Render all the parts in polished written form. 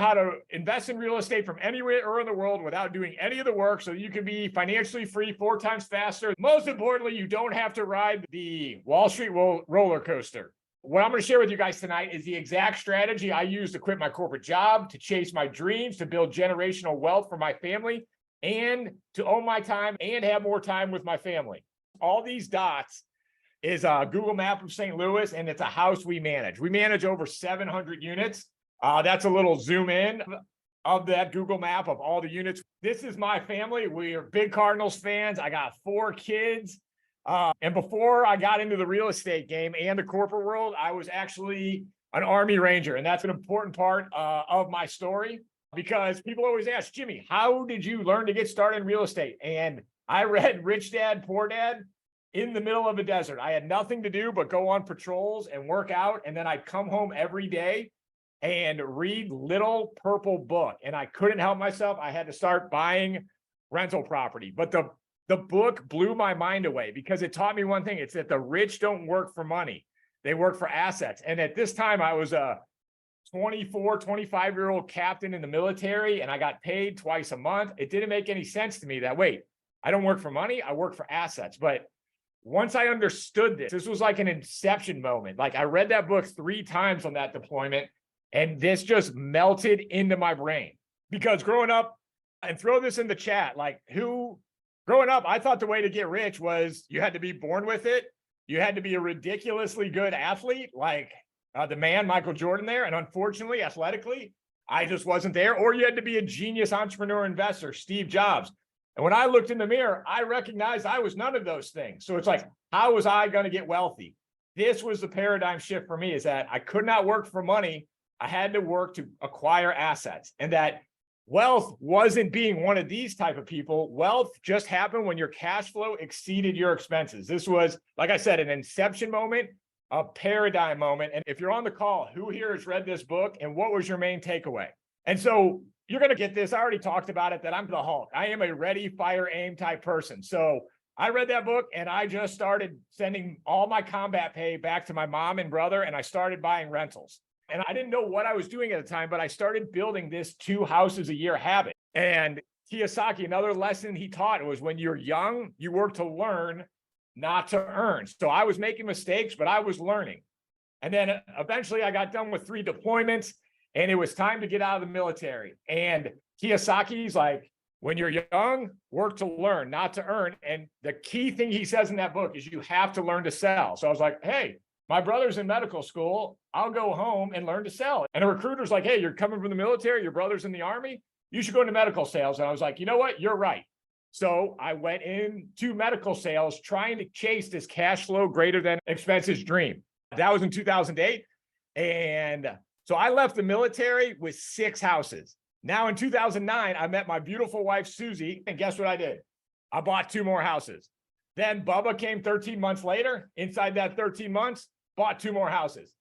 how to invest in real estate from anywhere in the world without doing any of the work so you can be financially free 4 times faster. Most importantly, you don't have to ride the Wall Street roller coaster. What I'm going to share with you guys tonight is the exact strategy I use to quit my corporate job, to chase my dreams, to build generational wealth for my family, and to own my time and have more time with my family. All these dots is a Google map of St. Louis, and it's a house we manage. We manage over 700 units. That's a little zoom in of that Google map of all the units. This is my family. We are big Cardinals fans. I got 4 kids. And before I got into the real estate game and the corporate world, I was actually an Army Ranger. And that's an important part of my story, because people always ask, Jimmy, how did you learn to get started in real estate? And I read Rich Dad, Poor Dad in the middle of the desert. I had nothing to do but go on patrols and work out. And then I'd come home every day and read Little Purple Book. And I couldn't help myself. I had to start buying rental property. But the book blew my mind away, because it taught me one thing. It's that the rich don't work for money. They work for assets. And at this time, I was a 24, 25-year-old captain in the military, and I got paid twice a month. It didn't make any sense to me that, wait, I don't work for money, I work for assets. But once I understood this was like an inception moment. Like, I read that book 3 times on that deployment, and this just melted into my brain. Because growing up, and throw this in the chat, like, growing up, I thought the way to get rich was you had to be born with it. You had to be a ridiculously good athlete, like the man, Michael Jordan there. And unfortunately, athletically, I just wasn't there. Or you had to be a genius entrepreneur investor, Steve Jobs. And when I looked in the mirror, I recognized I was none of those things. So it's like, how was I going to get wealthy? This was the paradigm shift for me, is that I could not work for money. I had to work to acquire assets. And that wealth wasn't being one of these type of people. Wealth just happened when your cash flow exceeded your expenses. This was, like I said, an inception moment, a paradigm moment. And if you're on the call, who here has read this book, and what was your main takeaway? And so you're going to get this. I already talked about it, that I'm the Hulk. I am a ready, fire, aim type person. So I read that book, and I just started sending all my combat pay back to my mom and brother, and I started buying rentals. And I didn't know what I was doing at the time, but I started building this 2 houses a year habit. And Kiyosaki, another lesson he taught was, when you're young, you work to learn, not to earn. So I was making mistakes, but I was learning. And then eventually I got done with 3 deployments, and it was time to get out of the military. And Kiyosaki's like, when you're young, work to learn, not to earn. And the key thing he says in that book is you have to learn to sell. So I was like, hey, my brother's in medical school. I'll go home and learn to sell. And a recruiter's like, hey, you're coming from the military, your brother's in the Army, you should go into medical sales. And I was like, you know what? You're right. So I went into medical sales, trying to chase this cash flow greater than expenses dream. That was in 2008. And so I left the military with 6 houses. Now in 2009, I met my beautiful wife, Susie, and guess what I did? I bought 2 more houses. Then Bubba came 13 months later. Inside that 13 months, bought 2 more houses.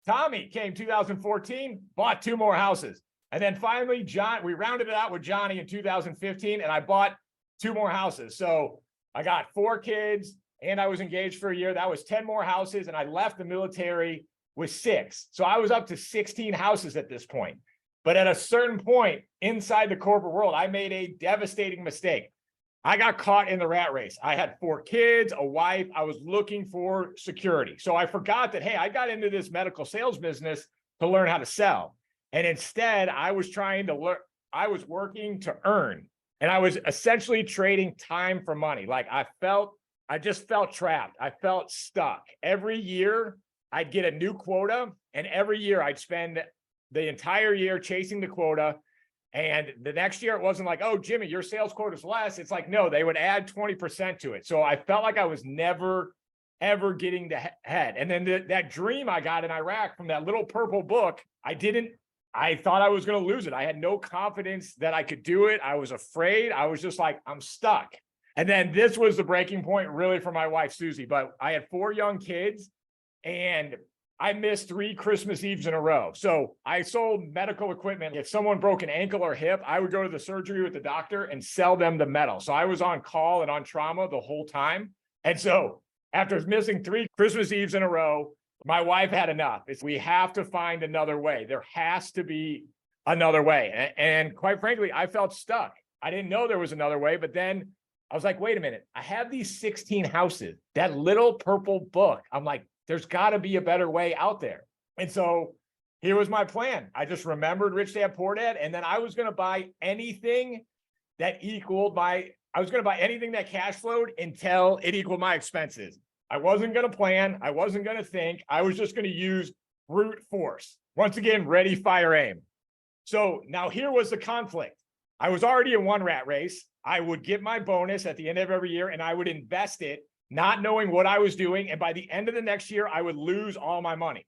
Tommy came 2014, bought 2 more houses. And then finally, John, we rounded it out with Johnny in 2015, and I bought 2 more houses. So I got 4 kids, and I was engaged for a year. That was 10 more houses, and I left the military with 6. So I was up to 16 houses at this point. But at a certain point inside the corporate world, I made a devastating mistake. I got caught in the rat race. I had 4 kids, a wife. I was looking for security. So I forgot that, hey, I got into this medical sales business to learn how to sell. And instead, I was trying to learn, I was working to earn. And I was essentially trading time for money. Like I just felt trapped. I felt stuck. Every year, I'd get a new quota. And every year, I'd spend the entire year chasing the quota. And the next year, it wasn't like, oh, Jimmy, your sales quota is less. It's like, no, they would add 20% to it. So I felt like I was never, ever getting to head. And then that dream I got in Iraq from that Little Purple Book, I thought I was going to lose it. I had no confidence that I could do it. I was afraid. I was just like, I'm stuck. And then this was the breaking point really for my wife, Susie. But I had 4 young kids, and I missed 3 Christmas Eves in a row. So I sold medical equipment. If someone broke an ankle or hip, I would go to the surgery with the doctor and sell them the metal. So I was on call and on trauma the whole time. And so after missing 3 Christmas Eves in a row, my wife had enough. We have to find another way. There has to be another way. And quite frankly, I felt stuck. I didn't know there was another way, but then I was like, wait a minute, I have these 16 houses, that little purple book. I'm like, there's got to be a better way out there. And so here was my plan. I just remembered Rich Dad Poor Dad, and then I was going to buy anything that I was going to buy anything that cash flowed until it equaled my expenses. I wasn't going to plan. I wasn't going to think. I was just going to use brute force. Once again, ready, fire, aim. So now here was the conflict. I was already in one rat race. I would get my bonus at the end of every year and I would invest it, not knowing what I was doing. And by the end of the next year, I would lose all my money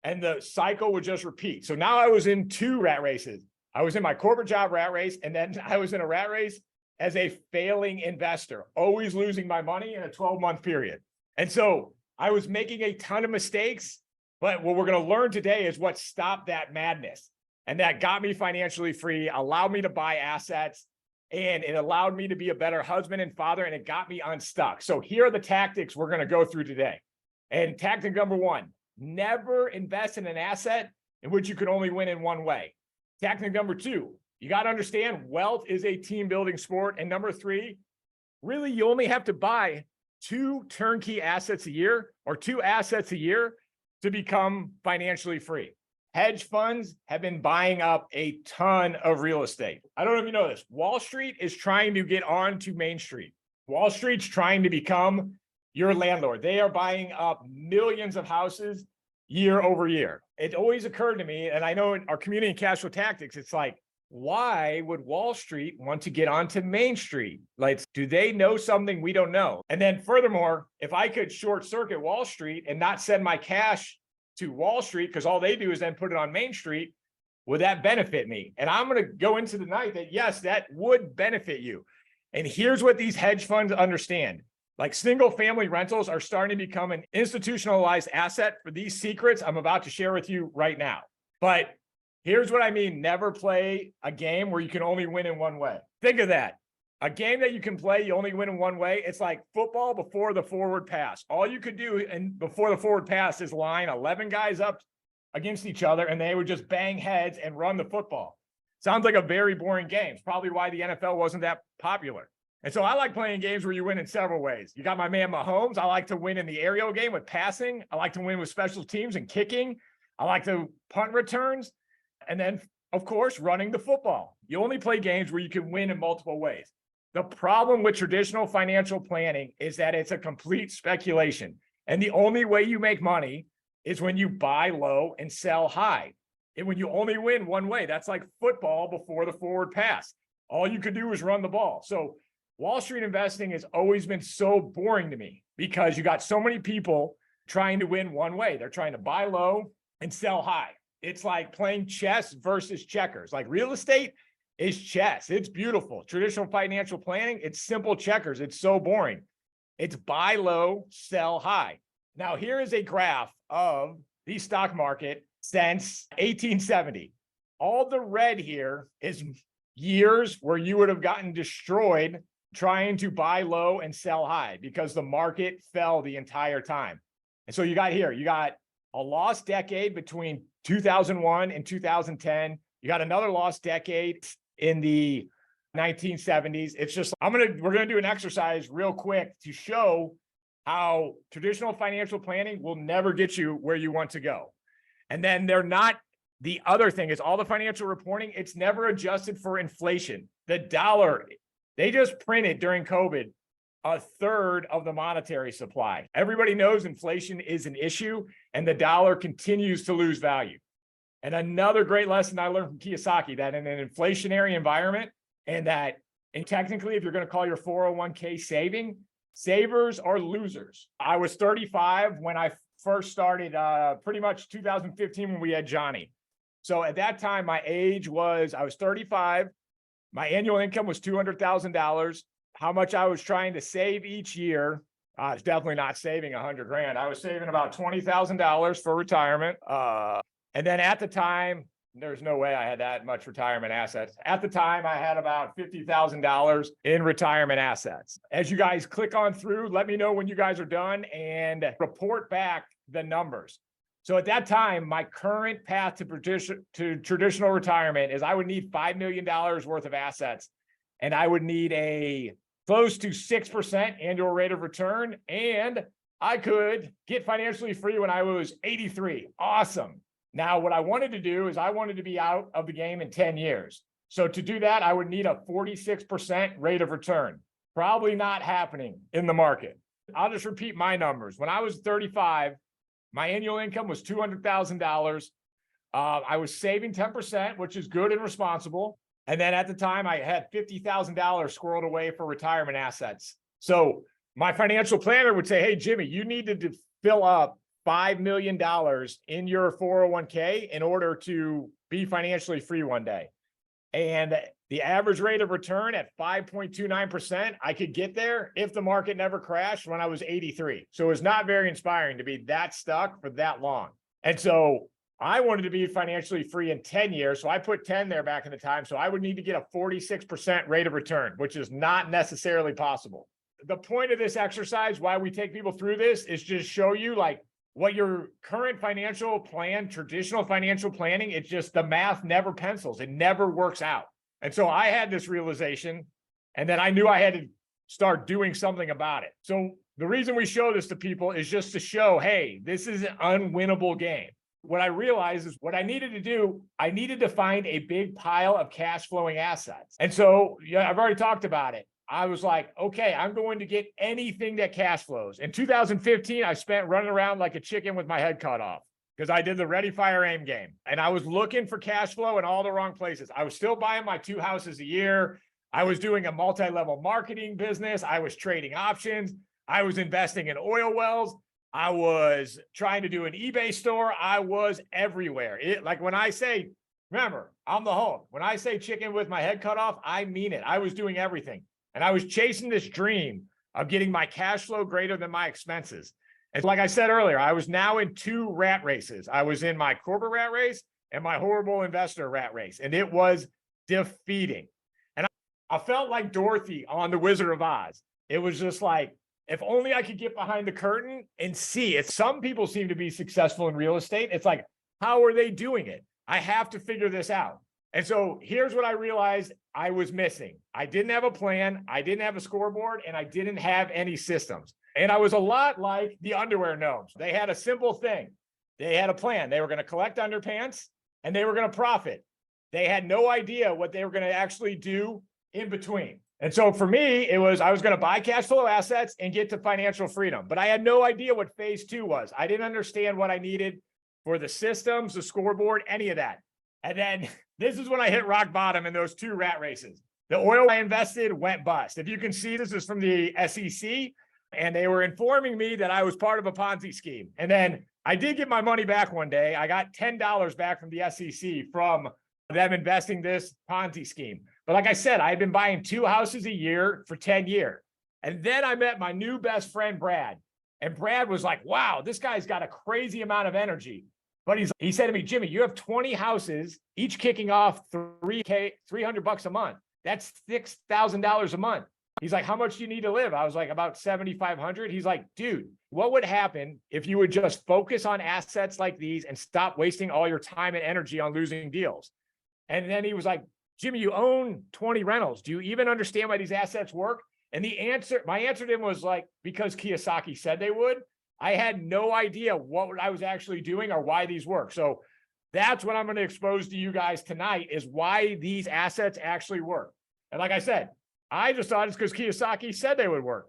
and the cycle would just repeat. So now I was in two rat races. I was in my corporate job rat race, and then I was in a rat race as a failing investor, always losing my money in a 12-month period. And so I was making a ton of mistakes, but what we're going to learn today is what stopped that madness. And that got me financially free, allowed me to buy assets, and it allowed me to be a better husband and father, and it got me unstuck. So here are the tactics we're going to go through today. And tactic number one, never invest in an asset in which you can only win in one way. Tactic number two, you got to understand wealth is a team building sport. And number three, really, you only have to buy 2 turnkey assets a year or 2 assets a year to become financially free. Hedge funds have been buying up a ton of real estate. I don't know if you know this. Wall Street is trying to get on to Main Street. Wall Street's trying to become your landlord. They are buying up millions of houses year over year. It always occurred to me, and I know in our community and cash flow tactics, it's like, why would Wall Street want to get onto Main Street? Like, do they know something we don't know? And then furthermore, if I could short circuit Wall Street and not send my cash to Wall Street, because all they do is then put it on Main Street, would that benefit me? And I'm going to go into the night that yes, that would benefit you. And here's what these hedge funds understand. Like single family rentals are starting to become an institutionalized asset for these secrets I'm about to share with you right now. But here's what I mean. Never play a game where you can only win in one way. Think of that. A game that you can play, you only win in one way. It's like football before the forward pass. All you could do before the forward pass is line 11 guys up against each other, and they would just bang heads and run the football. Sounds like a very boring game. It's probably why the NFL wasn't that popular. And so I like playing games where you win in several ways. You got my man Mahomes. I like to win in the aerial game with passing. I like to win with special teams and kicking. I like to punt returns. And then, of course, running the football. You only play games where you can win in multiple ways. The problem with traditional financial planning is that it's a complete speculation. And the only way you make money is when you buy low and sell high. And when you only win one way, that's like football before the forward pass. All you could do is run the ball. So Wall Street investing has always been so boring to me because you got so many people trying to win one way. They're trying to buy low and sell high. It's like playing chess versus checkers. Like real estate is chess. It's beautiful. Traditional financial planning, it's simple checkers. It's so boring. It's buy low, sell high. Now, here is a graph of the stock market since 1870. All the red here is years where you would have gotten destroyed trying to buy low and sell high because the market fell the entire time. And so you got a lost decade between 2001 and 2010. You got another lost decade in the 1970s. It's just, we're going to do an exercise real quick to show how traditional financial planning will never get you where you want to go. And then the other thing is all the financial reporting, it's never adjusted for inflation. The dollar, they just printed during COVID a third of the monetary supply. Everybody knows inflation is an issue and the dollar continues to lose value. And another great lesson I learned from Kiyosaki, that in an inflationary environment and technically, if you're going to call your 401k savers are losers. I was 35 when I first started, pretty much 2015 when we had Johnny. So at that time, I was 35. My annual income was $200,000. How much I was trying to save each year, I was definitely not saving $100,000. I was saving about $20,000 for retirement. And then at the time, there's no way I had that much retirement assets. At the time, I had about $50,000 in retirement assets. As you guys click on through, let me know when you guys are done and report back the numbers. So at that time, my current path to traditional retirement is I would need $5 million worth of assets, and I would need a close to 6% annual rate of return. And I could get financially free when I was 83. Awesome. Now, what I wanted to do is I wanted to be out of the game in 10 years. So to do that, I would need a 46% rate of return. Probably not happening in the market. I'll just repeat my numbers. When I was 35, my annual income was $200,000. I was saving 10%, which is good and responsible. And then at the time, I had $50,000 squirreled away for retirement assets. So my financial planner would say, hey, Jimmy, you need to fill up $5 million in your 401k in order to be financially free one day. And the average rate of return at 5.29%, I could get there if the market never crashed when I was 83. So it was not very inspiring to be that stuck for that long. And so I wanted to be financially free in 10 years. So I put 10 there back in the time. So I would need to get a 46% rate of return, which is not necessarily possible. The point of this exercise, why we take people through this, is just show you like what your current financial plan, traditional financial planning, it's just the math never pencils. It never works out. And so I had this realization, and then I knew I had to start doing something about it. So the reason we show this to people is just to show, hey, this is an unwinnable game. What I realized is what I needed to do, I needed to find a big pile of cash flowing assets. And so, yeah, I've already talked about it. I was like, okay, I'm going to get anything that cash flows. In 2015, I spent running around like a chicken with my head cut off because I did the ready, fire, aim game. And I was looking for cash flow in all the wrong places. I was still buying my 2 houses a year. I was doing a multi-level marketing business. I was trading options. I was investing in oil wells. I was trying to do an eBay store. I was everywhere. Like when I say, remember, I'm the Hulk. When I say chicken with my head cut off, I mean it. I was doing everything. And I was chasing this dream of getting my cash flow greater than my expenses. And like I said earlier, I was now in 2 rat races. I was in my corporate rat race and my horrible investor rat race. And it was defeating. And I felt like Dorothy on The Wizard of Oz. It was just like, if only I could get behind the curtain and see it. Some people seem to be successful in real estate. It's like, how are they doing it? I have to figure this out. And so here's what I realized I was missing. I didn't have a plan. I didn't have a scoreboard, and I didn't have any systems. And I was a lot like the underwear gnomes. They had a simple thing. They had a plan. They were going to collect underpants and they were going to profit. They had no idea what they were going to actually do in between. And so for me, it was, I was going to buy cash flow assets and get to financial freedom, but I had no idea what phase 2 was. I didn't understand what I needed for the systems, the scoreboard, any of that. And then this is when I hit rock bottom in those 2 rat races. The oil I invested went bust. If you can see, this is from the SEC, and they were informing me that I was part of a Ponzi scheme. And then I did get my money back one day. I got $10 back from the SEC from them investing this Ponzi scheme. But like I said, I had been buying 2 houses a year for 10 years. And then I met my new best friend, Brad. And Brad was like, wow, this guy's got a crazy amount of energy. But he said to me, Jimmy, you have 20 houses, each kicking off $300 a month. That's $6,000 a month. He's like, how much do you need to live? I was like, about 7,500. He's like, dude, what would happen if you would just focus on assets like these and stop wasting all your time and energy on losing deals? And then he was like, Jimmy, you own 20 rentals. Do you even understand why these assets work? And my answer to him was like, because Kiyosaki said they would. I had no idea what I was actually doing or why these work. So that's what I'm going to expose to you guys tonight, is why these assets actually work. And like I said, I just thought it's because Kiyosaki said they would work.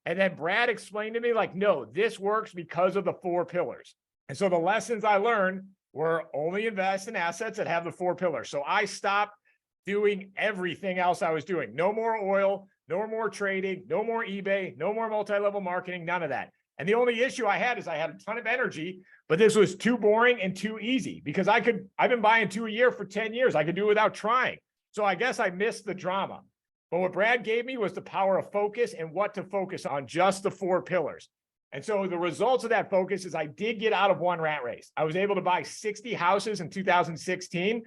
And then Brad explained to me like, no, this works because of the 4 pillars. And so the lessons I learned were only invest in assets that have the 4 pillars. So I stopped doing everything else I was doing. No more oil, no more trading, no more eBay, no more multi-level marketing, none of that. And the only issue I had is I had a ton of energy, but this was too boring and too easy because I've been buying 2 a year for 10 years. I could do it without trying. So I guess I missed the drama. But what Brad gave me was the power of focus and what to focus on, just the 4 pillars. And so the results of that focus is I did get out of one rat race. I was able to buy 60 houses in 2016.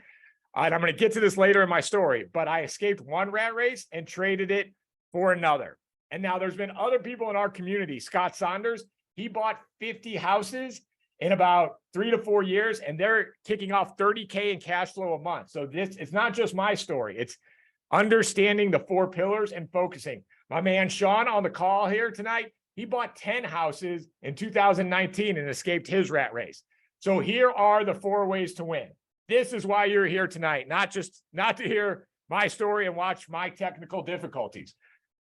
And I'm going to get to this later in my story, but I escaped one rat race and traded it for another. And now there's been other people in our community. Scott Saunders, he bought 50 houses in about 3 to 4 years, and they're kicking off 30K in cash flow a month. So this, it's not just my story. It's understanding the 4 pillars and focusing. My man Sean on the call here tonight, he bought 10 houses in 2019 and escaped his rat race. So here are the 4 ways to win. This is why you're here tonight, not to hear my story and watch my technical difficulties,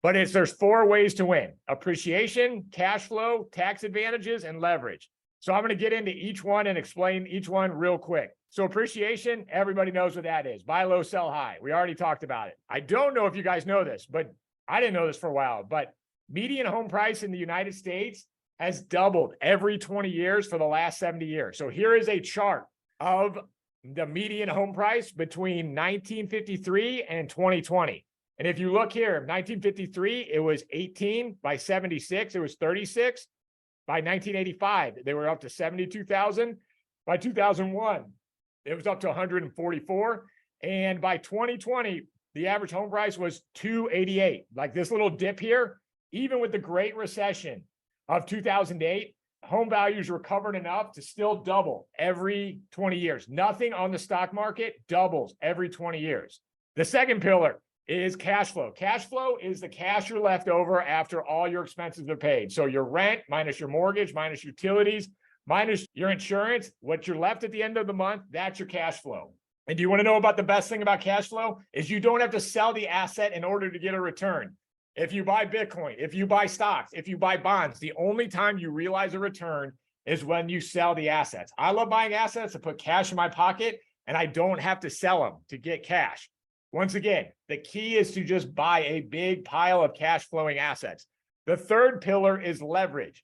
but there's 4 ways to win: appreciation, cash flow, tax advantages, and leverage. So I'm going to get into each one and explain each one real quick. So appreciation, everybody knows what that is. Buy low, sell high. We already talked about it. I don't know if you guys know this, but I didn't know this for a while, but median home price in the United States has doubled every 20 years for the last 70 years. So here is a chart of the median home price between 1953 and 2020. And if you look here, 1953, it was 18. By 76, it was 36. By 1985, they were up to 72,000. By 2001, it was up to 144. And by 2020, the average home price was 288. Like this little dip here, even with the Great Recession of 2008, home values recovered enough to still double every 20 years. Nothing on the stock market doubles every 20 years. The second pillar is cash flow. Cash flow is the cash you're left over after all your expenses are paid. So your rent minus your mortgage, minus utilities, minus your insurance, what you're left at the end of the month, that's your cash flow. And do you want to know about the best thing about cash flow? Is you don't have to sell the asset in order to get a return. If you buy Bitcoin, if you buy stocks, if you buy bonds, the only time you realize a return is when you sell the assets. I love buying assets to put cash in my pocket, and I don't have to sell them to get cash. Once again, the key is to just buy a big pile of cash flowing assets. The third pillar is leverage.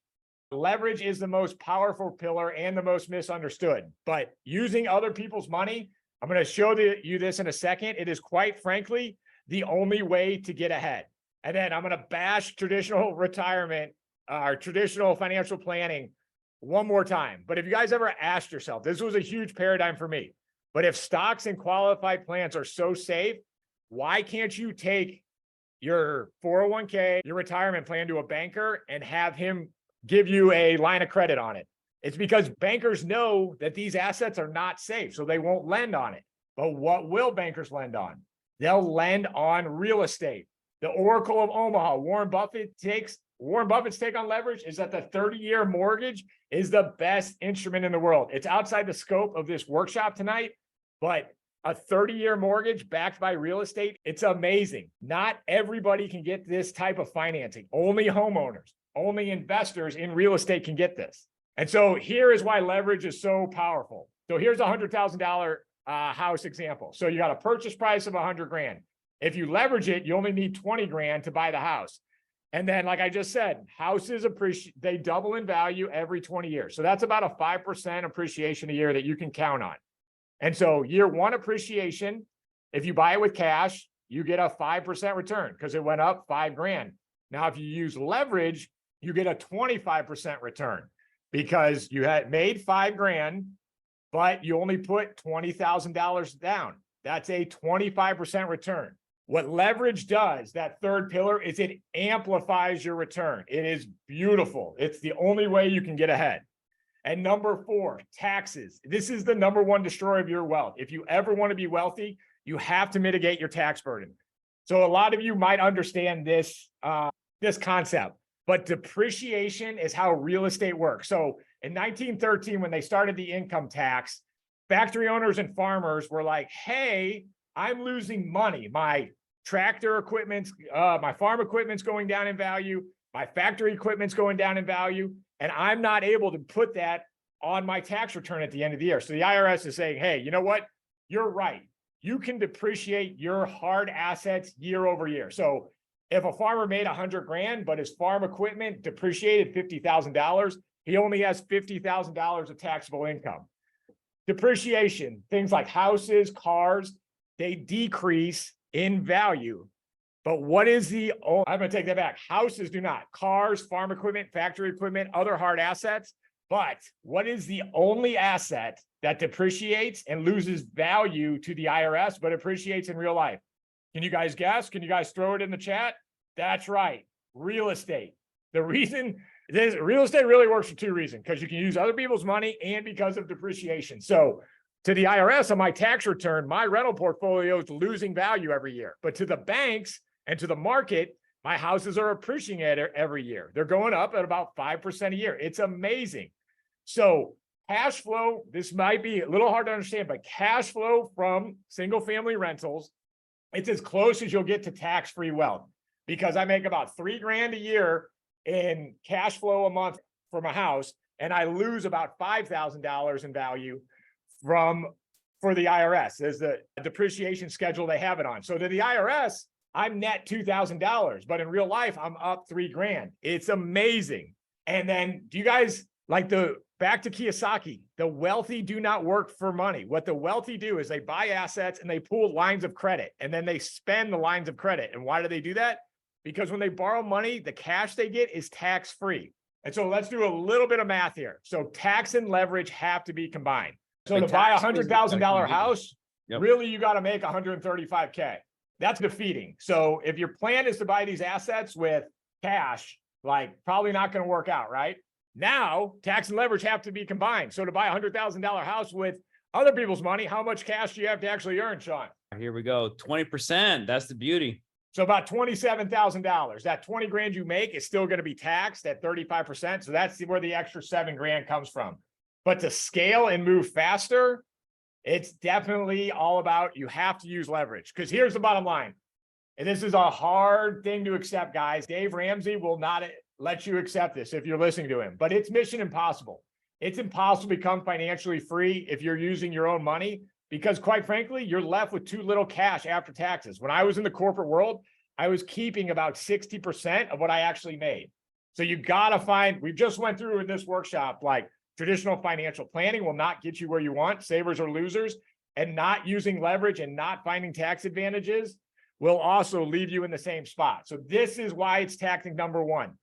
Leverage is the most powerful pillar and the most misunderstood, but using other people's money, I'm going to show you this in a second. It is quite frankly the only way to get ahead. And then I'm going to bash traditional retirement or traditional financial planning one more time. But if you guys ever asked yourself, this was a huge paradigm for me, but if stocks and qualified plans are so safe, why can't you take your 401k, your retirement plan to a banker and have him give you a line of credit on it? It's because bankers know that these assets are not safe, so they won't lend on it. But what will bankers lend on? They'll lend on real estate. The Oracle of Omaha, Warren Buffett's take on leverage is that the 30-year mortgage is the best instrument in the world. It's outside the scope of this workshop tonight, but a 30-year mortgage backed by real estate, it's amazing. Not everybody can get this type of financing. Only homeowners, only investors in real estate can get this. And so here is why leverage is so powerful. So here's a $100,000 house example. So you got a purchase price of 100 grand. If you leverage it, you only need 20 grand to buy the house. And then, like I just said, houses they double in value every 20 years. So that's about a 5% appreciation a year that you can count on. And so year one appreciation, if you buy it with cash, you get a 5% return because it went up 5 grand. Now, if you use leverage, you get a 25% return because you had made 5 grand, but you only put $20,000 down. That's a 25% return. What leverage does, that third pillar, is it amplifies your return. It is beautiful. It's the only way you can get ahead. And number 4, taxes. This is the number 1 destroyer of your wealth. If you ever want to be wealthy, you have to mitigate your tax burden. So a lot of you might understand this concept, but depreciation is how real estate works. So in 1913, when they started the income tax, factory owners and farmers were like, hey, I'm losing money. My tractor equipment's, my farm equipment's going down in value. My factory equipment's going down in value. And I'm not able to put that on my tax return at the end of the year. So the IRS is saying, hey, you know what? You're right. You can depreciate your hard assets year over year. So if a farmer made 100 grand, but his farm equipment depreciated $50,000, he only has $50,000 of taxable income. Depreciation, things like houses, cars, they decrease in value. But what is I'm going to take that back. Houses do not. Cars, farm equipment, factory equipment, other hard assets. But what is the only asset that depreciates and loses value to the IRS, but appreciates in real life? Can you guys guess? Can you guys throw it in the chat? That's right. Real estate. The reason This real estate really works for two reasons, because you can use other people's money and because of depreciation. So to the IRS on my tax return, my rental portfolio is losing value every year. But to the banks and to the market, my houses are appreciating every year. They're going up at about 5% a year. It's amazing. So cash flow, this might be a little hard to understand, but cash flow from single family rentals, it's as close as you'll get to tax-free wealth, because I make about $3,000 a year in cash flow a month from a house, and I lose about $5,000 in value for the IRS as the depreciation schedule they have it on. So to the IRS, I'm net $2,000, but in real life, I'm up $3,000. It's amazing. And then do you guys like back to Kiyosaki, the wealthy do not work for money. What the wealthy do is they buy assets and they pool lines of credit, and then they spend the lines of credit. And why do they do that? Because when they borrow money, the cash they get is tax-free. And so let's do a little bit of math here. So tax and leverage have to be combined. So to buy a $100,000 house, really, you got to make $135K. That's defeating. So if your plan is to buy these assets with cash, like probably not going to work out, right? Now, tax and leverage have to be combined. So to buy a $100,000 house with other people's money, how much cash do you have to actually earn, Sean? Here we go. 20%. That's the beauty. So about $27,000. That 20 grand you make is still going to be taxed at 35%. So that's where the extra 7 grand comes from. But to scale and move faster, it's definitely all about, you have to use leverage. Because here's the bottom line. And this is a hard thing to accept, guys. Dave Ramsey will not let you accept this if you're listening to him, but it's mission impossible. It's impossible to become financially free if you're using your own money, because quite frankly, you're left with too little cash after taxes. When I was in the corporate world, I was keeping about 60% of what I actually made. So you got to find, we just went through in this workshop, like traditional financial planning will not get you where you want, savers or losers, and not using leverage and not finding tax advantages will also leave you in the same spot. So this is why it's tactic number one.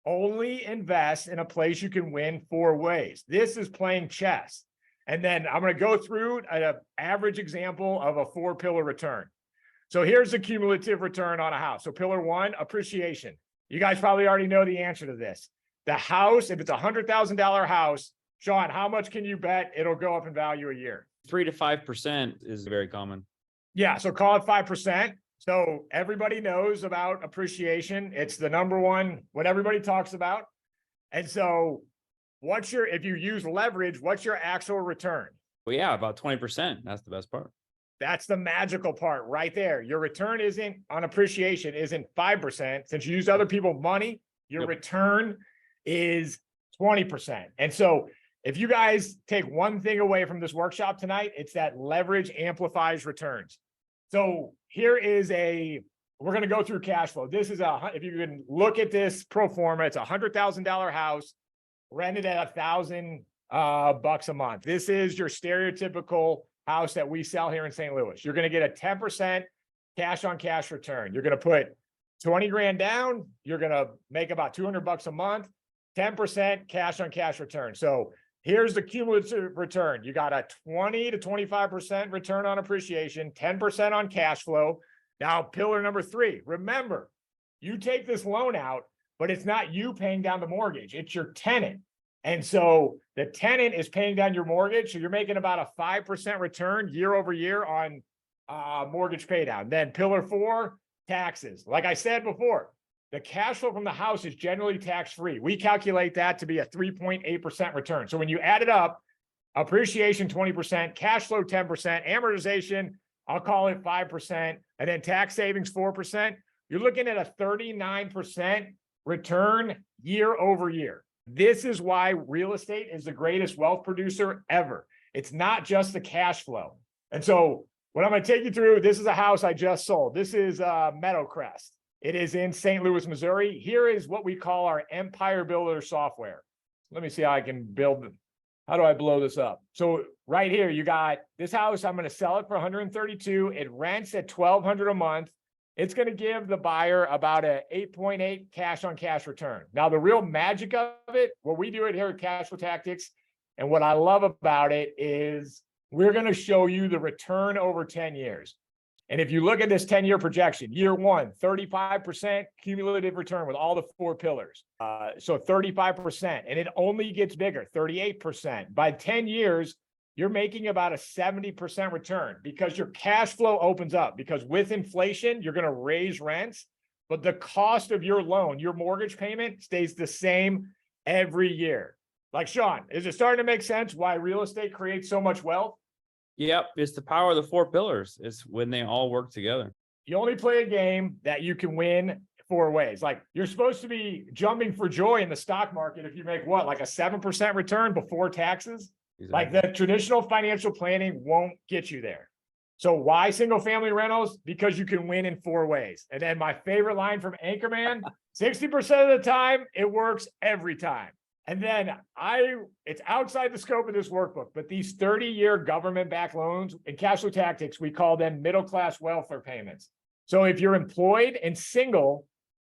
Only invest in a place you can win 4 ways. This is playing chess. And then I'm going to go through an average example of a 4-pillar return. So here's the cumulative return on a house. So pillar 1, appreciation. You guys probably already know the answer to this. The house, if it's a $100,000 house, Sean, how much can you bet it'll go up in value a year? 3 to 5% is very common. Yeah, so call it 5%. So everybody knows about appreciation. It's the number one, what everybody talks about. And so if you use leverage, what's your actual return? Well, yeah, about 20%. That's the best part. That's the magical part right there. Your return on appreciation isn't 5%. Since you use other people's money, your return is 20%. And so if you guys take one thing away from this workshop tonight, it's that leverage amplifies returns. So here is we're going to go through cash flow. This is if you can look at this pro forma, it's a $100,000 house rented at $1,000 a month. This is your stereotypical house that we sell here in St. Louis. You're going to get a 10% cash on cash return. You're going to put 20 grand down. You're going to make about $200 a month, 10% cash on cash return. So here's the cumulative return. You got a 20 to 25% return on appreciation, 10% on cash flow. Now, pillar number 3, remember, you take this loan out, but it's not you paying down the mortgage, it's your tenant. And so the tenant is paying down your mortgage. So you're making about a 5% return year over year on mortgage pay down. Then pillar 4, taxes. Like I said before, the cash flow from the house is generally tax-free. We calculate that to be a 3.8% return. So when you add it up, appreciation 20%, cash flow 10%, amortization, I'll call it 5%, and then tax savings 4%, you're looking at a 39% return year over year. This is why real estate is the greatest wealth producer ever. It's not just the cash flow. And so what I'm going to take you through, this is a house I just sold. This is Meadowcrest. It is in St. Louis, Missouri. Here is what we call our Empire Builder software. Let me see how I can build them. How do I blow this up? So right here, you got this house. I'm going to sell it for $132,000. It rents at $1,200 a month. It's going to give the buyer about a 8.8 cash on cash return. Now, the real magic of it, what we do it here at Cashflow Tactics, and what I love about it is we're going to show you the return over 10 years. And if you look at this 10-year projection, year one, 35% cumulative return with all the four pillars. So 35%, and it only gets bigger, 38%. By 10 years, you're making about a 70% return because your cash flow opens up. Because with inflation, you're going to raise rents, but the cost of your loan, your mortgage payment stays the same every year. Like, Sean, is it starting to make sense why real estate creates so much wealth? Yep. It's the power of the four pillars. It's when they all work together. You only play a game that you can win four ways. Like, you're supposed to be jumping for joy in the stock market if you make what, like a 7% return before taxes? Like, the traditional financial planning won't get you there. So why single family rentals? Because you can win in four ways. And then my favorite line from Anchorman, 60% of the time, it works every time. And then it's outside the scope of this workbook, but these 30-year government-backed loans in cash flow tactics, we call them middle-class welfare payments. So if you're employed and single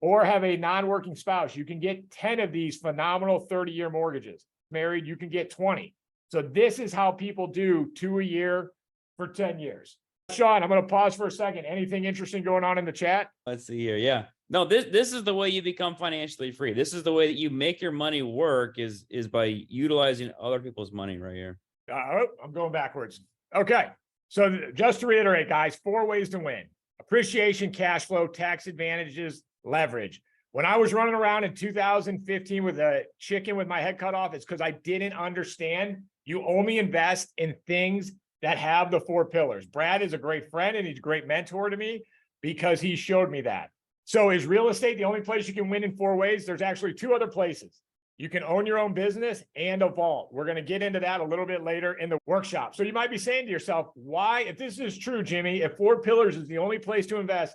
or have a non-working spouse, you can get 10 of these phenomenal 30-year mortgages. Married, you can get 20. So this is how people do 2 a year for 10 years. Sean, I'm going to pause for a second. Anything interesting going on in the chat? Let's see here. Yeah. No, this is the way you become financially free. This is the way that you make your money work is by utilizing other people's money right here. I'm going backwards. Okay. So just to reiterate, guys, 4 ways to win: appreciation, cash flow, tax advantages, leverage. When I was running around in 2015 with a chicken with my head cut off, it's because I didn't understand you only invest in things that have the 4 pillars. Brad is a great friend and he's a great mentor to me because he showed me that. So is real estate the only place you can win in 4 ways? There's actually 2 other places. You can own your own business and a vault. We're going to get into that a little bit later in the workshop. So you might be saying to yourself, why, if this is true, Jimmy, if 4 pillars is the only place to invest,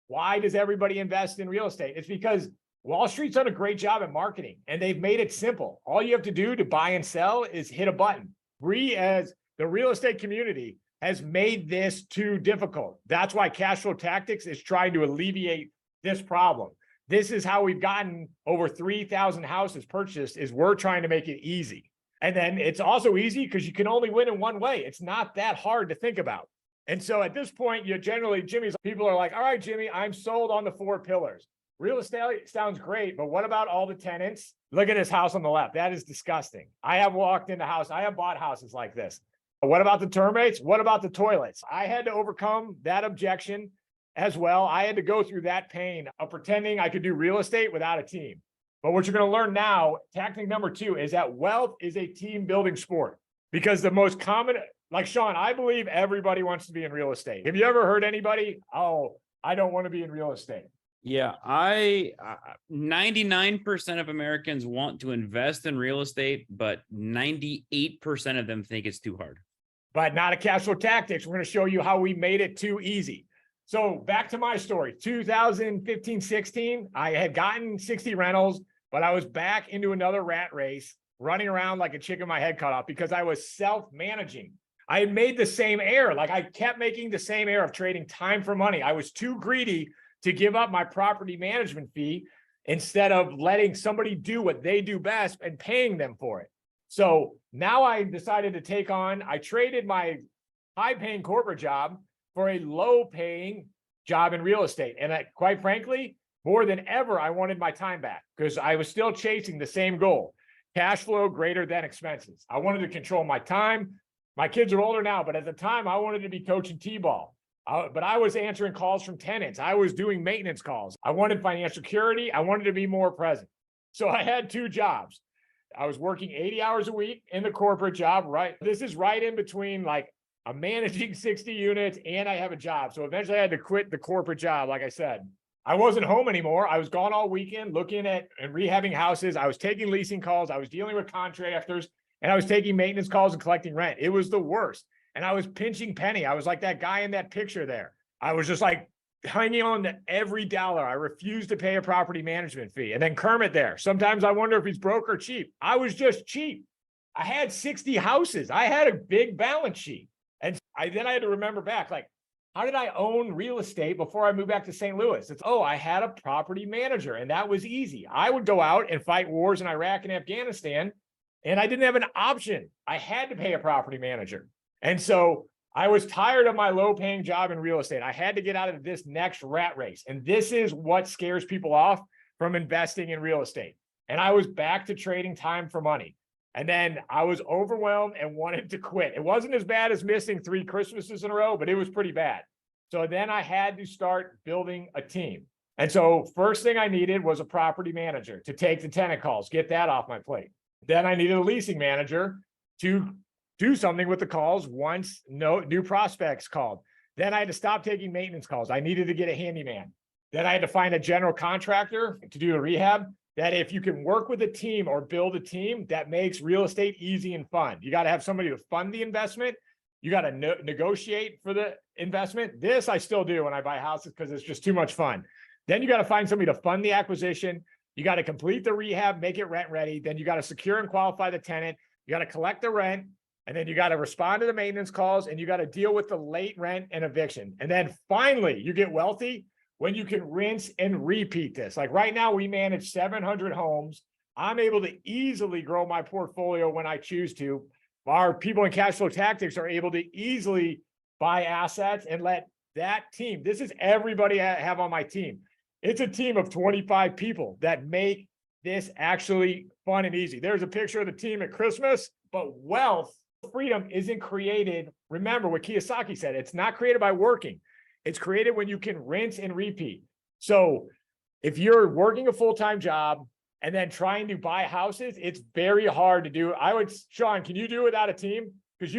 why does everybody invest in real estate? It's because Wall Street's done a great job at marketing and they've made it simple. All you have to do to buy and sell is hit a button. We, as the real estate community, has made this too difficult. That's why Cash Flow Tactics is trying to alleviate this problem. This is how we've gotten over 3,000 houses purchased, is we're trying to make it easy. And then it's also easy because you can only win in one way. It's not that hard to think about. And so at this point, people are like, all right, Jimmy, I'm sold on the 4 pillars. Real estate sounds great, but what about all the tenants? Look at this house on the left. That is disgusting. I have walked into house. I have bought houses like this. What about the termites? What about the toilets? I had to overcome that objection as well. I had to go through that pain of pretending I could do real estate without a team. But what you're going to learn now, tactic number 2, is that wealth is a team building sport. Because the most common, like Sean, I believe everybody wants to be in real estate. Have you ever heard anybody, oh, I don't want to be in real estate? Yeah, 99% of Americans want to invest in real estate, but 98% of them think it's too hard. But not a Cash Flow Tactics. We're going to show you how we made it too easy. So back to my story, 2015-16, I had gotten 60 rentals, but I was back into another rat race, running around like a chicken with my head cut off because I was self-managing. I had made the same error. Like, I kept making the same error of trading time for money. I was too greedy to give up my property management fee instead of letting somebody do what they do best and paying them for it. So now I decided to I traded my high-paying corporate job for a low-paying job in real estate. And quite frankly, more than ever, I wanted my time back because I was still chasing the same goal: cash flow greater than expenses. I wanted to control my time. My kids are older now, but at the time I wanted to be coaching T-ball. But I was answering calls from tenants. I was doing maintenance calls. I wanted financial security. I wanted to be more present. So I had 2 jobs. I was working 80 hours a week in the corporate job, right? This is right in between, like, I'm managing 60 units and I have a job. So eventually I had to quit the corporate job. Like I said, I wasn't home anymore. I was gone all weekend looking at and rehabbing houses. I was taking leasing calls. I was dealing with contractors, and I was taking maintenance calls and collecting rent. It was the worst. And I was pinching penny. I was like that guy in that picture there. I was just like hanging on to every dollar. I refused to pay a property management fee. And then Kermit there. Sometimes I wonder if he's broke or cheap. I was just cheap. I had 60 houses. I had a big balance sheet. And then I had to remember back, like, how did I own real estate before I moved back to St. Louis? I had a property manager, and that was easy. I would go out and fight wars in Iraq and Afghanistan, and I didn't have an option. I had to pay a property manager. And so I was tired of my low paying job in real estate. I had to get out of this next rat race. And this is what scares people off from investing in real estate. And I was back to trading time for money. And then I was overwhelmed and wanted to quit. It wasn't as bad as missing 3 Christmases in a row, but it was pretty bad. So then I had to start building a team. And so first thing I needed was a property manager to take the tenant calls, get that off my plate. Then I needed a leasing manager to do something with the calls once no new prospects called. Then I had to stop taking maintenance calls. I needed to get a handyman. Then I had to find a general contractor to do the rehab. That if you can work with a team or build a team, that makes real estate easy and fun. You got to have somebody to fund the investment. You got to negotiate for the investment. This I still do when I buy houses because it's just too much fun. Then you got to find somebody to fund the acquisition. You got to complete the rehab, make it rent ready. Then you got to secure and qualify the tenant. You got to collect the rent. And then you got to respond to the maintenance calls, and you got to deal with the late rent and eviction. And then finally, you get wealthy when you can rinse and repeat this. Like right now, we manage 700 homes. I'm able to easily grow my portfolio when I choose to. Our people in Cash Flow Tactics are able to easily buy assets and let that team, this is everybody I have on my team. It's a team of 25 people that make this actually fun and easy. There's a picture of the team at Christmas, but wealth, freedom isn't created. Remember what Kiyosaki said, it's not created by working. It's created when you can rinse and repeat. So if you're working a full-time job and then trying to buy houses, it's very hard to do. Sean, can you do it without a team? Because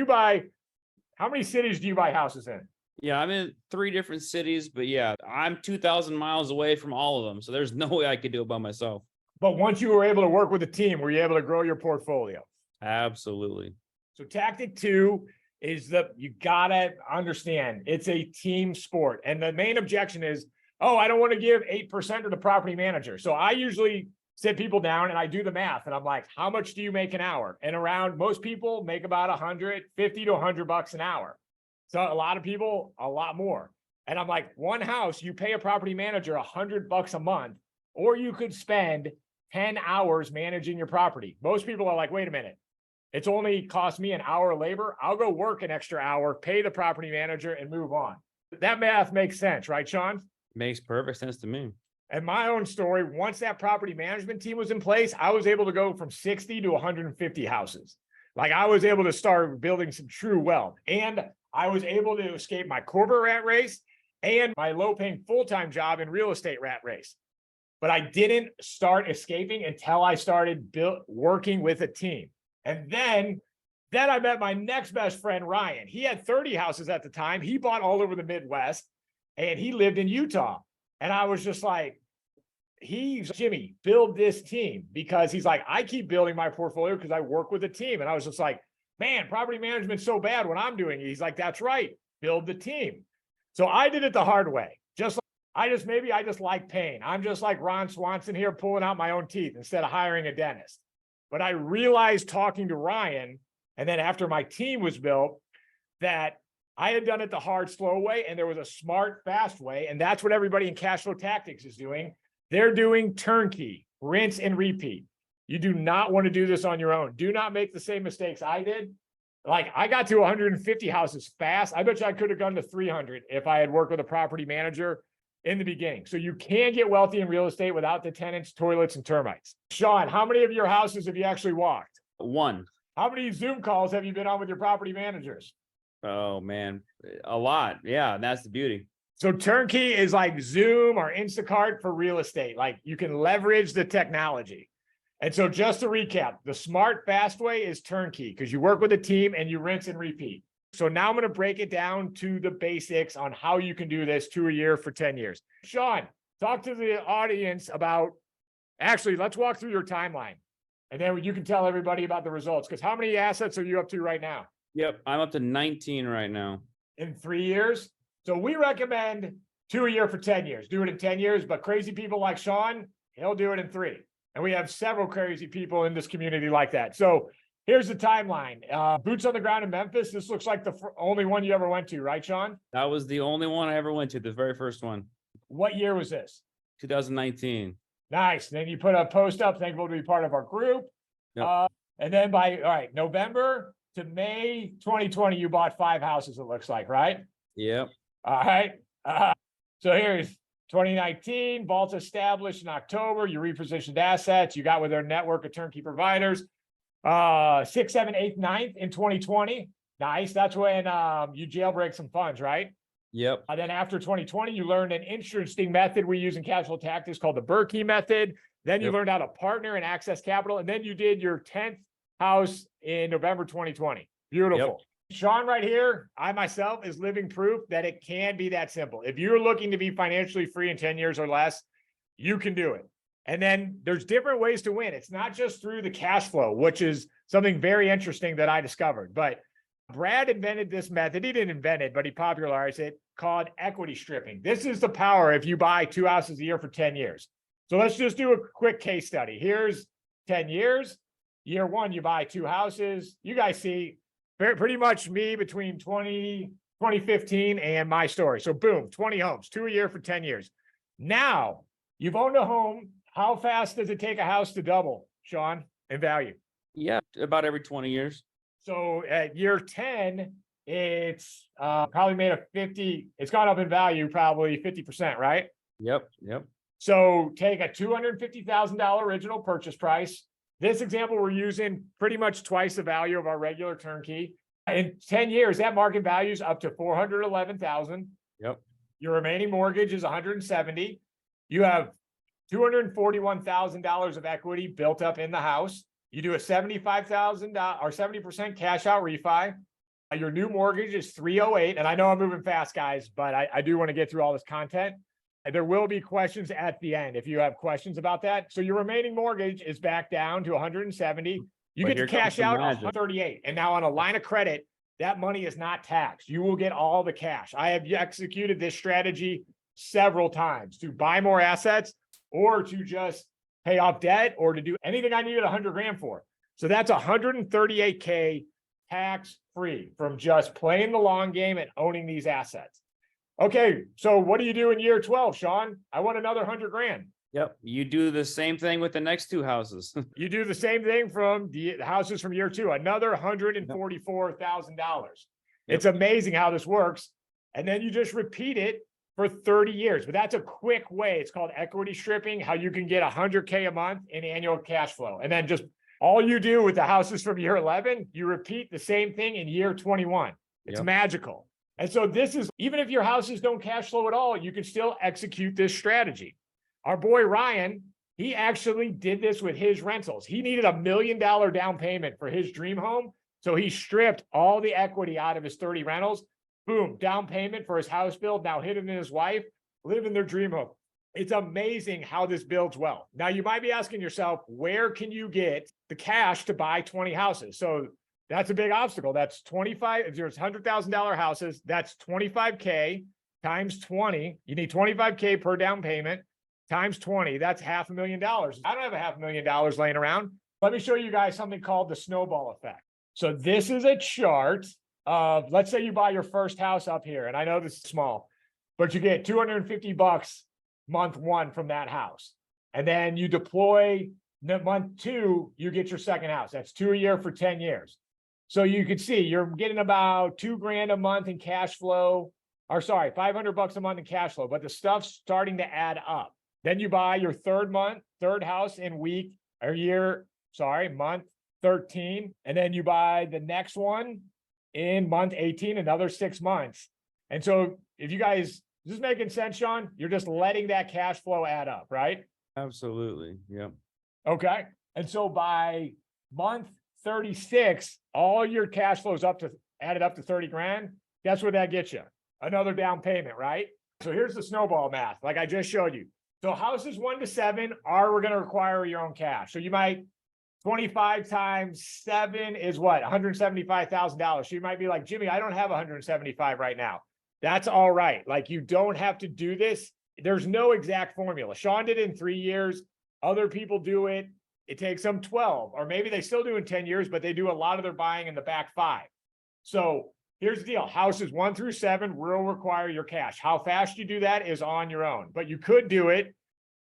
how many cities do you buy houses in? Yeah, I'm in 3 different cities, but yeah, I'm 2,000 miles away from all of them. So there's no way I could do it by myself. But once you were able to work with a team, were you able to grow your portfolio? Absolutely. So tactic 2 is you gotta understand it's a team sport. And the main objection is, oh, I don't want to give 8% to the property manager. So I usually sit people down and I do the math and I'm like, how much do you make an hour? And most people make about $150 to $100 an hour. So a lot of people, a lot more. And I'm like, one house, you pay a property manager $100 a month, or you could spend 10 hours managing your property. Most people are like, wait a minute. It's only cost me an hour of labor. I'll go work an extra hour, pay the property manager and move on. That math makes sense, right, Sean? Makes perfect sense to me. And my own story, once that property management team was in place, I was able to go from 60 to 150 houses. Like I was able to start building some true wealth. And I was able to escape my corporate rat race and my low-paying full-time job in real estate rat race. But I didn't start escaping until I started working with a team. And then I met my next best friend, Ryan. He had 30 houses at the time. He bought all over the Midwest and he lived in Utah. And I was just like, Jimmy, build this team, because he's like, I keep building my portfolio because I work with a team. And I was just like, man, property management's so bad when I'm doing it. He's like, that's right, build the team. So I did it the hard way. Maybe I just like pain. I'm just like Ron Swanson here, pulling out my own teeth instead of hiring a dentist. But I realized talking to Ryan, and then after my team was built, that I had done it the hard, slow way, and there was a smart, fast way. And that's what everybody in Cash Flow Tactics is doing. They're doing turnkey, rinse and repeat. You do not want to do this on your own. Do not make the same mistakes I did. Like I got to 150 houses fast. I bet you I could have gone to 300 if I had worked with a property manager in the beginning. So you can get wealthy in real estate without the tenants, toilets, and termites. Sean, how many of your houses have you actually walked? 1. How many Zoom calls have you been on with your property managers? Oh man, a lot. Yeah, that's the beauty. So turnkey is like Zoom or Instacart for real estate. Like you can leverage the technology. And so just to recap, the smart, fast way is turnkey because you work with a team and you rinse and repeat. So now I'm going to break it down to the basics on how you can do this 2 a year for 10 years. Sean, talk to the audience about, actually, let's walk through your timeline. And then you can tell everybody about the results. Because how many assets are you up to right now? Yep, I'm up to 19 right now. In 3 years? So we recommend 2 a year for 10 years. Do it in 10 years. But crazy people like Sean, he'll do it in 3. And we have several crazy people in this community like that. So here's the timeline. Boots on the ground in Memphis. This looks like the only one you ever went to, right, Sean? That was the only one I ever went to, the very first one. What year was this? 2019. Nice. Then you put a post up, thankful to be part of our group. Yep. And then November to May 2020, you bought 5 houses, it looks like, right? Yep. All right. So here's 2019, vaults established in October. You repositioned assets. You got with their network of turnkey providers. 6, 7, 8, 9th in 2020. Nice. That's when you jailbreak some funds, right? Yep. Then after 2020, you learned an interesting method we use in cash flow tactics called the Berkey method. Then you Yep. learned how to partner and access capital. And then you did your 10th house in November 2020. Beautiful. Sean right here, I myself is living proof that it can be that simple. If you're looking to be financially free in 10 years or less, you can do it. And then there's different ways to win. It's not just through the cash flow, which is something very interesting that I discovered. But Brad invented this method. He didn't invent it, but he popularized it, called equity stripping. This is the power if you buy 2 houses a year for 10 years. So let's just do a quick case study. Here's 10 years. Year 1, you buy 2 houses. You guys see pretty much me between 2015 and my story. So boom, 20 homes, 2 a year for 10 years. Now you've owned a home. How fast does it take a house to double, Sean, in value? Yeah. About every 20 years. So at year 10, it's probably made a 50, it's gone up in value, probably 50%, right? Yep. Yep. So take a $250,000 original purchase price. This example, we're using pretty much twice the value of our regular turnkey. In 10 years, that market value is up to $411,000. Yep. Your remaining mortgage is $170,000. You have $241,000 of equity built up in the house. You do a $75,000 or 70% cash out refi. Your new mortgage is $308,000. And I know I'm moving fast, guys, but I do want to get through all this content. And there will be questions at the end if you have questions about that. So your remaining mortgage is back down to $170,000. You But get to here comes cash the out magic. $138,000. And now on a line of credit, that money is not taxed. You will get all the cash. I have executed this strategy several times to buy more assets or to just pay off debt or to do anything I needed 100 grand for. So that's $138K tax free from just playing the long game and owning these assets. Okay, so what do you do in year 12, Sean? I want another 100 grand. Yep. You do the same thing with the next 2 houses. You do the same thing from the houses from year 2, another $144,000. It's amazing how this works. And then you just repeat it for 30 years. But that's a quick way. It's called equity stripping, how you can get 100K a month in annual cash flow. And then just all you do with the houses from year 11, you repeat the same thing in year 21. It's magical. And so this is, even if your houses don't cash flow at all, you can still execute this strategy. Our boy Ryan, he actually did this with his rentals. He needed $1 million down payment for his dream home. So he stripped all the equity out of his 30 rentals. Boom, down payment for his house build. Now him and his wife live in their dream home. It's amazing how this builds wealth. Now you might be asking yourself, where can you get the cash to buy 20 houses? So that's a big obstacle. That's 25, if there's $100,000 houses, that's 25K times 20. You need 25K per down payment times 20. That's $500,000. I don't have $500,000 laying around. Let me show you guys something called the snowball effect. So this is a chart of, let's say you buy your first house up here. And I know this is small, but you get $250 month 1 from that house. And then you deploy month 2, you get your second house. That's 2 a year for 10 years. So you can see you're getting about $2 grand a month in cash flow, or sorry, $500 a month in cash flow, but the stuff's starting to add up. Then you buy your third house in month 13. And then you buy the next one in month 18, another 6 months. And so if you guys, is this making sense, Sean? You're just letting that cash flow add up, right? Absolutely. Yep. Okay. And so by month 36, all your cash flows added up to 30 grand. Guess what that gets you? Another down payment, right? So here's the snowball math, like I just showed you. So houses 1 to 7 are going to require your own cash. So you might 25 times 7 is what? $175,000. So you might be like, Jimmy, I don't have 175 right now. That's all right. Like you don't have to do this. There's no exact formula. Sean did it in 3 years. Other people do it. It takes them 12, or maybe they still do in 10 years, but they do a lot of their buying in the back 5. So here's the deal. Houses 1 through 7 will require your cash. How fast you do that is on your own, but you could do it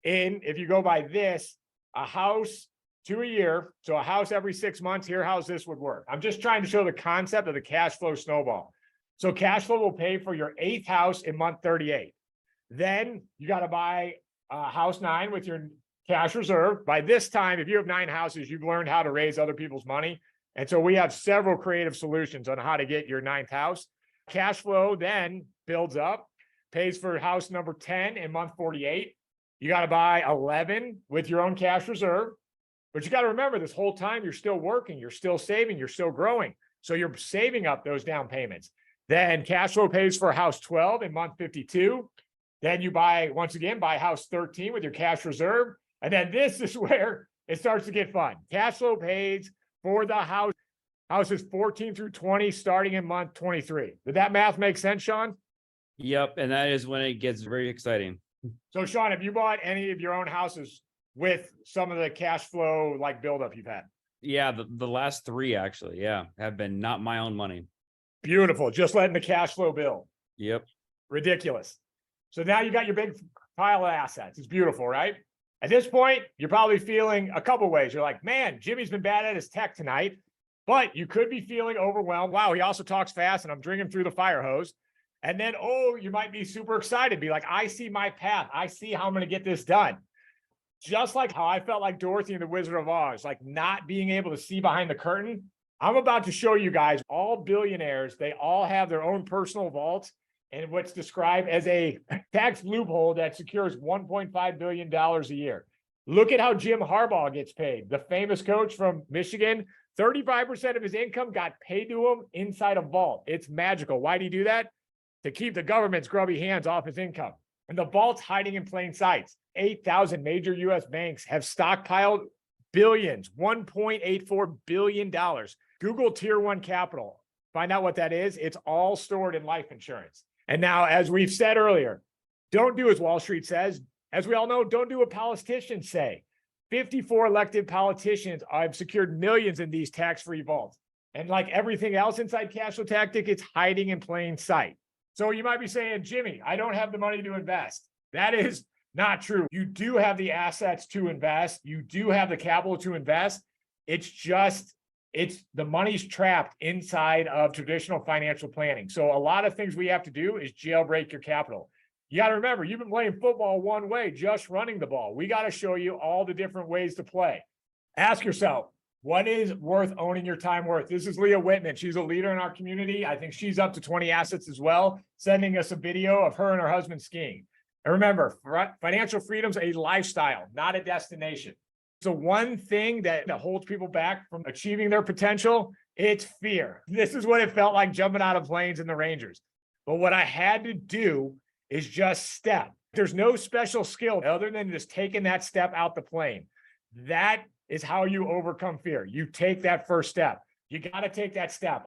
if you go by this, a house to a year. So a house every 6 months. Here, how's this would work? I'm just trying to show the concept of the cash flow snowball. So cash flow will pay for your 8th house in month 38. Then you got to buy house 9 with your cash reserve. By this time, if you have 9 houses, you've learned how to raise other people's money. And so we have several creative solutions on how to get your 9th house. Cash flow then builds up, pays for house number 10 in month 48. You got to buy 11 with your own cash reserve. But you got to remember, this whole time you're still working, you're still saving, you're still growing. So you're saving up those down payments. Then cash flow pays for house 12 in month 52. Then you buy, once again, buy house 13 with your cash reserve. And then this is where it starts to get fun. Cash flow pays for the houses 14 through 20 starting in month 23. Did that math make sense, Sean? Yep. And that is when it gets very exciting. So Sean, have you bought any of your own houses with some of the cash flow like buildup you've had? Yeah. The last 3 actually, yeah, have been not my own money. Beautiful. Just letting the cash flow build. Yep. Ridiculous. So now you got your big pile of assets. It's beautiful, right? At this point, you're probably feeling a couple ways. You're like, man, Jimmy's been bad at his tech tonight, but you could be feeling overwhelmed. Wow, he also talks fast and I'm drinking through the fire hose. And then, oh, you might be super excited. Be like, I see my path. I see how I'm going to get this done. Just like how I felt like Dorothy in the Wizard of Oz, like not being able to see behind the curtain. I'm about to show you guys all billionaires. They all have their own personal vaults and what's described as a tax loophole that secures $1.5 billion a year. Look at how Jim Harbaugh gets paid. The famous coach from Michigan, 35% of his income got paid to him inside a vault. It's magical. Why do you do that? To keep the government's grubby hands off his income. And the vault's hiding in plain sight. 8,000 major U.S. banks have stockpiled billions, $1.84 billion. Google Tier 1 Capital. Find out what that is. It's all stored in life insurance. And now, as we've said earlier, don't do as Wall Street says. As we all know, don't do what politicians say. 54 elected politicians have secured millions in these tax-free vaults. And like everything else inside Cash Flow Tactic, it's hiding in plain sight. So you might be saying, Jimmy, I don't have the money to invest. That is not true. You do have the assets to invest. You do have the capital to invest. It's the money's trapped inside of traditional financial planning. So a lot of things we have to do is jailbreak your capital. You got to remember, you've been playing football one way, just running the ball. We got to show you all the different ways to play. Ask yourself, what is worth owning your time worth? This is Leah Whitman. She's a leader in our community. I think she's up to 20 assets as well, sending us a video of her and her husband skiing. And remember, financial freedom's a lifestyle, not a destination. So one thing that holds people back from achieving their potential, it's fear. This is what it felt like jumping out of planes in the Rangers. But what I had to do is just step. There's no special skill other than just taking that step out the plane. That is how you overcome fear. You take that first step. You got to take that step.